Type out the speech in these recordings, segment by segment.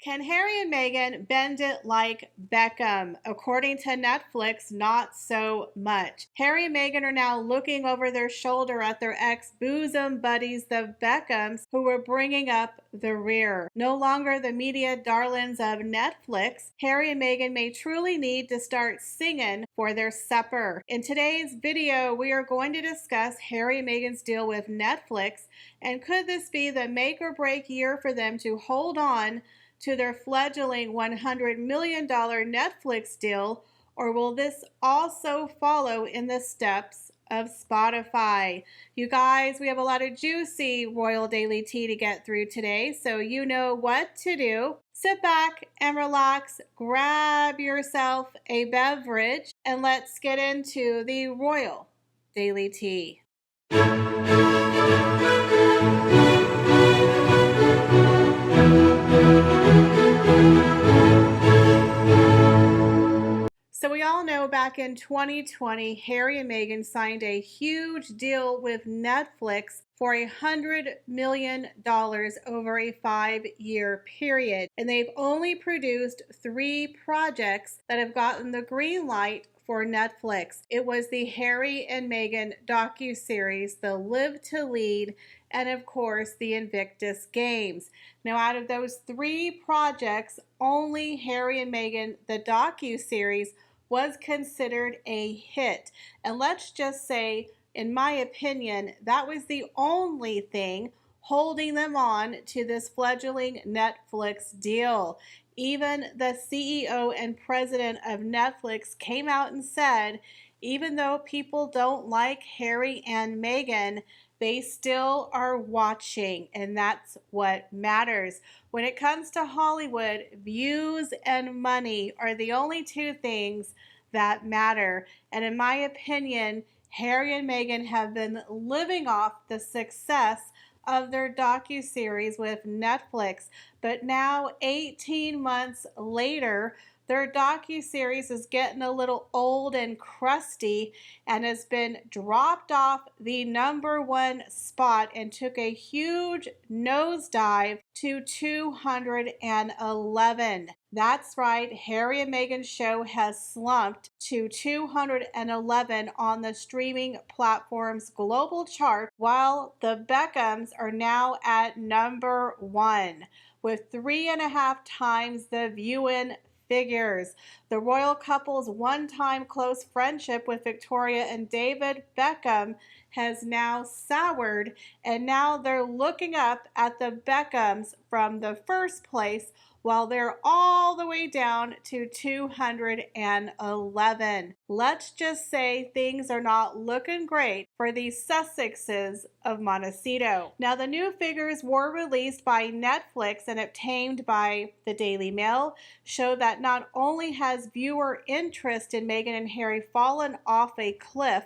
Can Harry and Meghan bend it like Beckham? According to Netflix, not so much. Harry and Meghan are now looking over their shoulder at their ex-bosom buddies, the Beckhams, who were bringing up the rear. No longer the media darlings of Netflix, Harry and Meghan may truly need to start singing for their supper. In today's video, we are going to discuss Harry and Meghan's deal with Netflix, and could this be the make or break year for them to hold on to their fledgling $100 million Netflix deal, or will this also follow in the steps of Spotify? You guys, we have a lot of juicy royal daily tea to get through today, so you know what to do. Sit back and relax, grab yourself a beverage, and let's get into the royal daily tea. So we all know back in 2020, Harry and Meghan signed a huge deal with Netflix for $100 million over a 5-year period. And they've only produced 3 projects that have gotten the green light for Netflix. It was the Harry and Meghan docuseries, The Live to Lead, and of course the Invictus Games. Now, out of those 3 projects, only Harry and Meghan, the docuseries, was considered a hit. And let's just say, in my opinion, that was the only thing holding them on to this fledgling Netflix deal. Even the CEO and president of Netflix came out and said, even though people don't like Harry and Meghan, they still are watching, and that's what matters. When it comes to Hollywood, views and money are the only 2 things that matter. And in my opinion, Harry and Meghan have been living off the success of their docuseries with Netflix. But now, 18 months later, their docuseries is getting a little old and crusty and has been dropped off the #1 spot and took a huge nosedive to 211. That's right, Harry and Meghan's show has slumped to 211 on the streaming platform's global chart, while the Beckhams are now at #1 with 3.5 times the viewing figures. The royal couple's one-time close friendship with Victoria and David Beckham has now soured, and now they're looking up at the Beckhams from the first place, while they're all the way down to 211. Let's just say things are not looking great for the Sussexes of Montecito. Now, the new figures were released by Netflix and obtained by the Daily Mail show that not only has viewer interest in Meghan and Harry fallen off a cliff,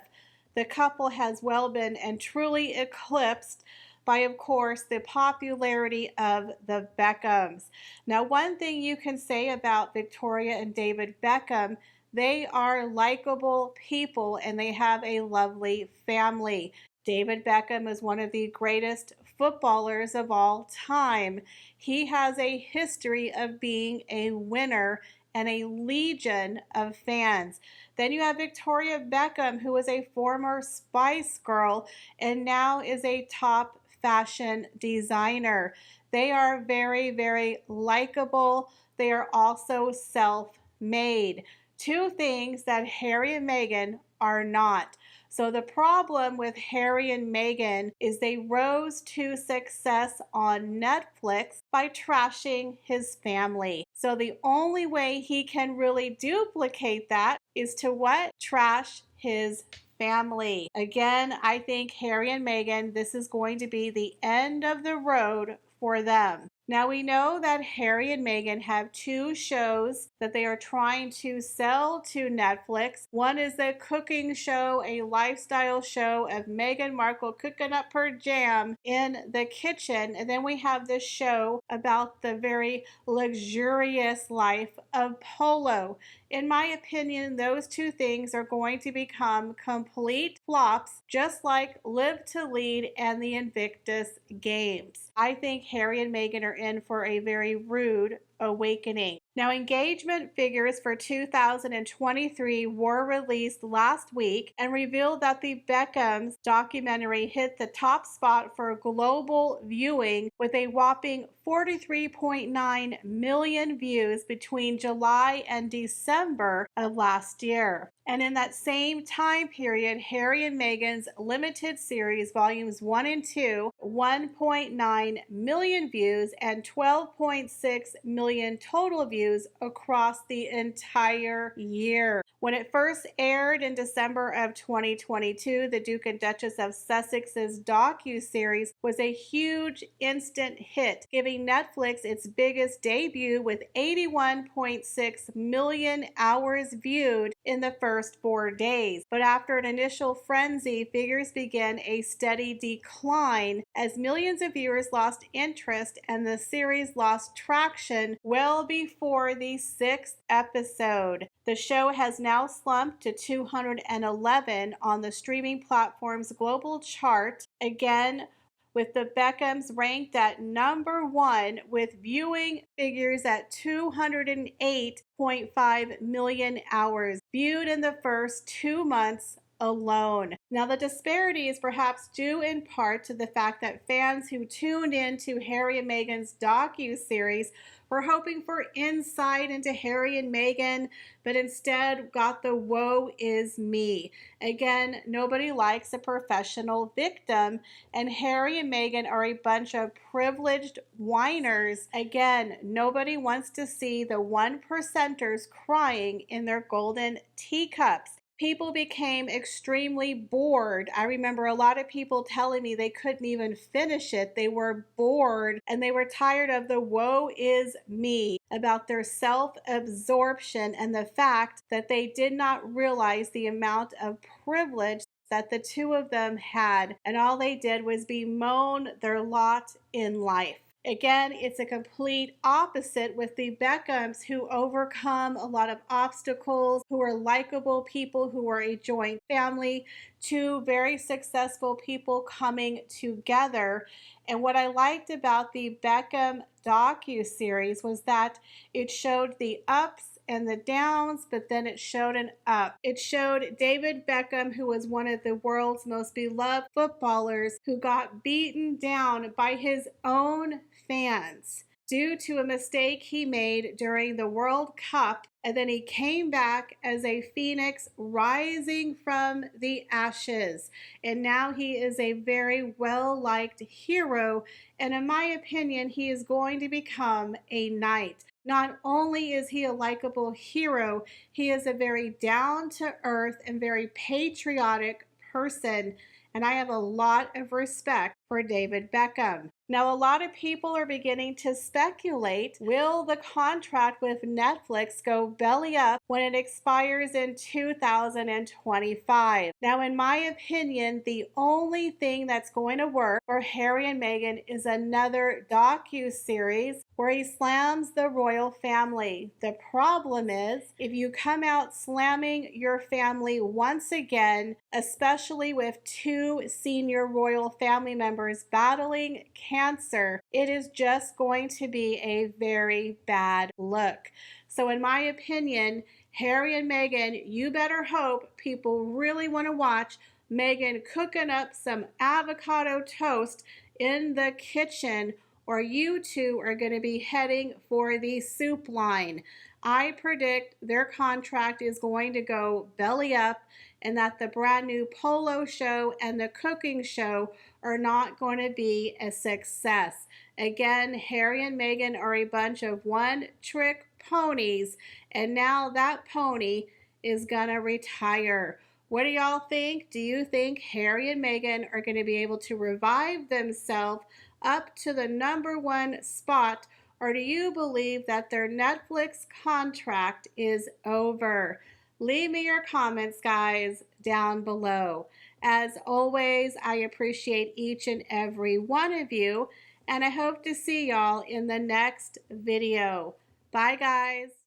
the couple has well been and truly eclipsed by, of course, the popularity of the Beckhams. Now, one thing you can say about Victoria and David Beckham, they are likable people and they have a lovely family. David Beckham is one of the greatest footballers of all time. He has a history of being a winner and a legion of fans. Then you have Victoria Beckham, who is a former Spice Girl and now is a top fashion designer. They are very, very likable. They are also self-made. 2 things that Harry and Meghan are not. So the problem with Harry and Meghan is they rose to success on Netflix by trashing his family. So the only way he can really duplicate that is to what? Trash his family. Again, I think Harry and Meghan, this is going to be the end of the road for them. Now, we know that Harry and Meghan have 2 shows that they are trying to sell to Netflix. One is a cooking show, a lifestyle show of Meghan Markle cooking up her jam in the kitchen. And then we have this show about the very luxurious life of Polo in my opinion, those two things are going to become complete flops, just like Live to Lead and the Invictus Games. I think Harry and Meghan are in for a very rude awakening. Now, engagement figures for 2023 were released last week and revealed that the Beckham's documentary hit the top spot for global viewing with a whopping 43.9 million views between July and December of last year. And in that same time period, Harry and Meghan's limited series, volumes 1 and 2, 1.9 million views and 12.6 million total views across the entire year. When it first aired in December of 2022, the Duke and Duchess of Sussex's docu-series was a huge instant hit, giving Netflix its biggest debut with 81.6 million hours viewed in the first 4 days. But after an initial frenzy, figures began a steady decline as millions of viewers lost interest and the series lost traction well before the 6th episode. The show has now slumped to 211 on the streaming platform's global chart, again with the Beckhams ranked at number 1 with viewing figures at 208.5 million hours viewed in the first 2 months alone. Now, the disparity is perhaps due in part to the fact that fans who tuned in to Harry and Meghan's docu-series were hoping for insight into Harry and Meghan, but instead got the woe is me. Again, nobody likes a professional victim, and Harry and Meghan are a bunch of privileged whiners. Again, nobody wants to see the 1%ers crying in their golden teacups. People became extremely bored. I remember a lot of people telling me they couldn't even finish it. They were bored and they were tired of the woe is me about their self-absorption and the fact that they did not realize the amount of privilege that the two of them had, and all they did was bemoan their lot in life. Again, it's a complete opposite with the Beckhams, who overcome a lot of obstacles, who are likable people, who are a joint family, two very successful people coming together. And what I liked about the Beckham docu-series was that it showed the ups and the downs, but then it showed an up. It showed David Beckham, who was one of the world's most beloved footballers, who got beaten down by his own fans due to a mistake he made during the World Cup, and then he came back as a phoenix rising from the ashes, and now he is a very well-liked hero, and in my opinion, he is going to become a knight. Not only is he a likable hero, he is a very down-to-earth and very patriotic person, and I have a lot of respect for David Beckham. Now, a lot of people are beginning to speculate, will the contract with Netflix go belly up when it expires in 2025? Now, in my opinion, the only thing that's going to work for Harry and Meghan is another docu-series where he slams the royal family. The problem is, if you come out slamming your family once again, especially with two senior royal family members battling cancer, it is just going to be a very bad look. So in my opinion, Harry and Meghan, you better hope people really want to watch Meghan cooking up some avocado toast in the kitchen, or you two are going to be heading for the soup line. I predict their contract is going to go belly up, and that the brand new polo show and the cooking show are not going to be a success. Again, Harry and Meghan are a bunch of one-trick ponies, and now that pony is gonna retire. What do y'all think? Do you think Harry and Meghan are going to be able to revive themselves up to the #1 spot, or do you believe that their Netflix contract is over? Leave me your comments, guys, down below. As always, I appreciate each and every one of you, and I hope to see y'all in the next video. Bye, guys.